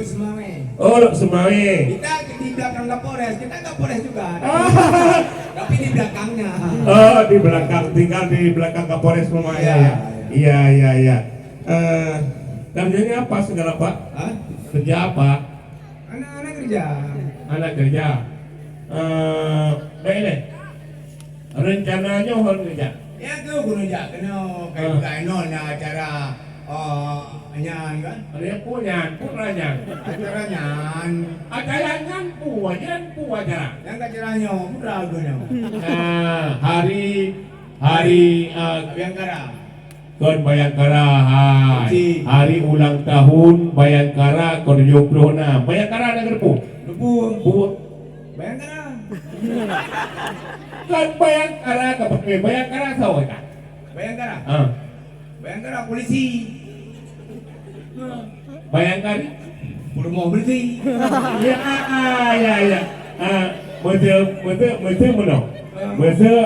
Itu Semawe. Oh, Lok Semawe. Kita di belakang Kapolres, kita Kapolres juga. Tapi di belakangnya. Oh, di belakang, tinggal di belakang Kapolres Semawe. Iya, Ya. Iya, iya, iya. Kerjanya apa segala Pak? Hah? Kerja apa? Anak-anak kerja. Anak kerja. Baik deh. Rencananya orang kerja. Ya tu guna jak kena kayak bukan nolnya acara nyan kan. Ada punya, putranya. Acara nyan. Acaranya pu acara. Yang acaranya putra guna. Hari Bayangkara. Kon Bayangkara hari ulang tahun Bayangkara kon 76. Bayangkara ada gerpu. Debu. Bu Bayangkara. kan Bayangkara kapake Bayangkara sawo ka. Bayangkara. Bayangkara polisi. Bayangkara Purmo polisi. ya ya. Betul menang. Betul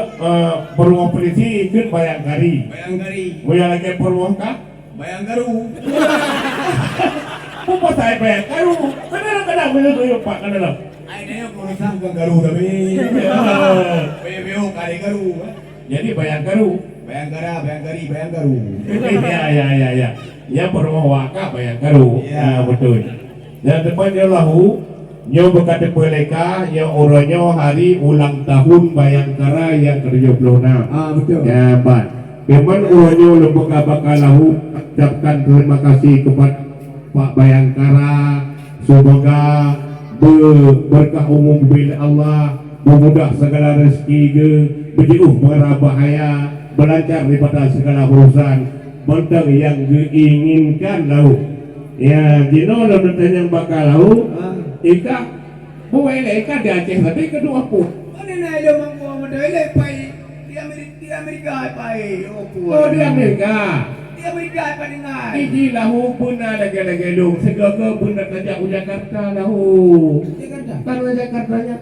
perumahan polisi ikut Bayangkari. Bayangkari. Bayang lagi perumahan kah? Bayangkaru. Apa saya Bayangkaru? Kadang-kadang betul Pak kadang. Ayo urusan ke Garu tapi. Beo kali Garu. Jadi Bayangkaru. Bayangkara, Bayangkari, Bayangkaru. Ya. Ya perumahan waka Bayangkaru. Ya. Betul. Dan depannya lahu nyo berkata peleka nyo oronyo hari ulang tahun Bayangkara yang ke-76. Betul. Ya, Pak. Memang oronyo lembuk bakal lahu ucapkan terima kasih kepada Pak Bayangkara. Semoga berkah umum bila Allah memudah segala rezeki ke berjauh mengarah bahaya berlancar daripada segala urusan bentang yang diinginkan lahu. Ya, jino lo yang bakal lahu. Ika, bukan ika di Aceh tapi kedua pun. Mana nak ada mangkuk medali pai di Amerika pai. Oh di Amerika. Di Amerika apa dengar? Iji lahu pun ada gelung segala pun ada jauh Jakarta lahu. Jakarta. Karena Jakartanya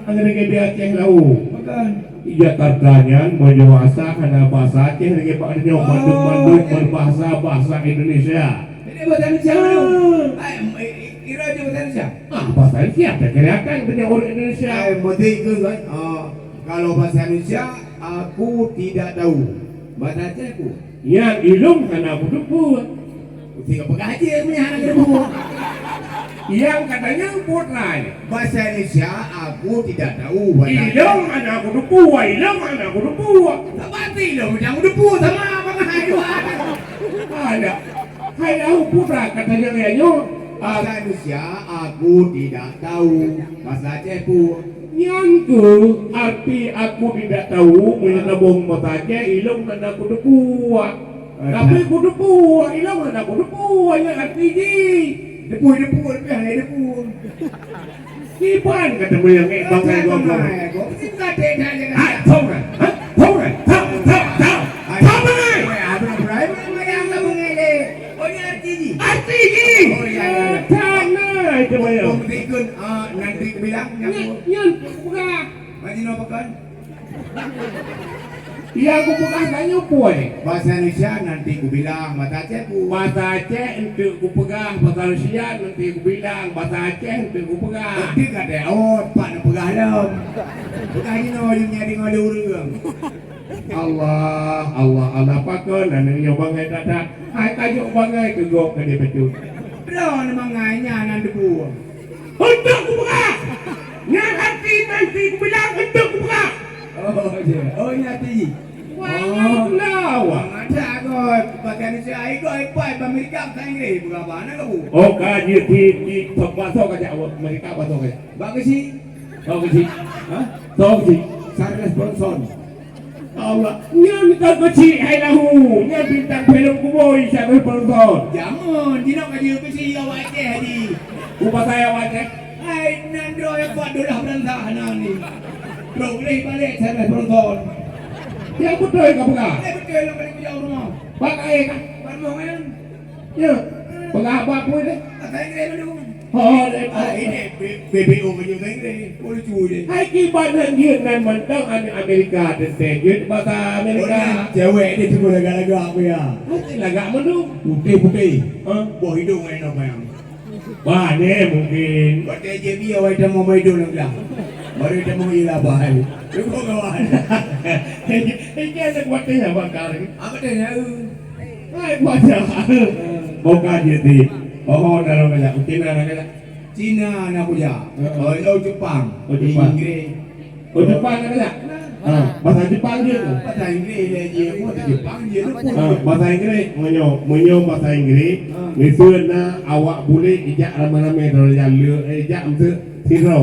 ada di Aceh lahu. Bukan. Jakartanya menjuasa karena bahasa Aceh lagi Pak Nyo Bandung berbahasa Indonesia. Ini bahasa Indonesia dulu. Kira dia bahasa Indonesia. Bahasa Indonesia tak kelihatan punya orang Indonesia. Mesti ke kan? Kalau bahasa Indonesia aku tidak tahu. Bahasa Aceh aku. Yang ilum karena aku dukun. Tiga pegaji punya anak debu. Yang katanya putra. Bahasa Indonesia aku tidak tahu. Ilum anak aku dukun, ilum anak aku dukun. Tak pasti lo, yang debu sama apa ngayu Ada. Hai tahu putra katanya kayaknya. Bahasa Indonesia aku tidak tahu. Bahasa Aceh pun. Yang tu arti aku tidak tahu menabung matanya ilmu mana aku dukua. Tapi aku dukua ilmu mana aku dukua yang arti ni. Debu lebih hanya debu. Kipan kata mu yang bangai gua. Kita tidak jangan. Ah, tahu kan? Tahu. Tahu bangai. Apa berai yang tak mengelak. Oh ni arti ni. Arti ni. Oh ya. Tanah itu bayar. Ikut nanti bilang Yang buka. Mati no pekan. Iya aku buka tanya puai. Bahasa Indonesia nanti ku bilang, bahasa Aceh ku. Bahasa Aceh untuk ku pegang, bahasa Rusia nanti ku bilang, bahasa Aceh untuk ku pegang. Nanti kata pak nak pegah lam. Pegah ni no yang nyari ngada urang. Allah pakai dan yang bangai dada. Hai tajuk bangai ke gok ke dia betul. Belum memang ngainya nan debu. Untuk ku pegang. Yang hati nanti ku bilang untuk ku pegang. Oh ini hati. Wah, lawak. Ada kot pakai Indonesia ikut Amerika tak Inggris berapa anak kamu? Oh kaji di pasok aja mereka pasok aja. Bagus sih. Tahu sih? Hah? Tahu sih? Charles Bronson. Allah, nyan kau kecil hai lahu, nyan bintang film kuboy Charles Bronson. Jangan, dia nak kerja kecil awak Aceh tadi. Upah saya wajah. Hai, nando yang buat dolah berantakan ni. Boleh balik Charles Bronson. Yang betul kau pegang. Betul yang balik jauh rumah. Pakai kan? Baru kan? Ya. Pegang apa pun deh. Tak Inggris dulu. Oh, Ini BBO kerja tak Inggris. Boleh cuy. hai kibat dia nan mentang Amerika dan dia bahasa Amerika. Cewek dia cuma laga-laga apa ya? Mesti lagak mendu. Putih-putih. Hah? Buah hidung main apa yang? Banyak mungkin. Kata je biar awak dah mau main dulu dah. Baru dah mau ilah bahal. Lu kau kawan. Ini ada kuatnya bakar. Apa dah ya? Hai baca. Bukan jadi. Oh, dalam aja. Cina nak. Cina nak punya. Oh, Jepang. Oh, Jepang. Inggris. Oh, Jepang nak. Bahasa Jepang je. Bahasa Inggris dia je. Bahasa Jepang je. Bahasa Inggris menyo bahasa Inggris. Misalnya awak boleh ijak ramai-ramai dalam jalur ijak untuk sirau.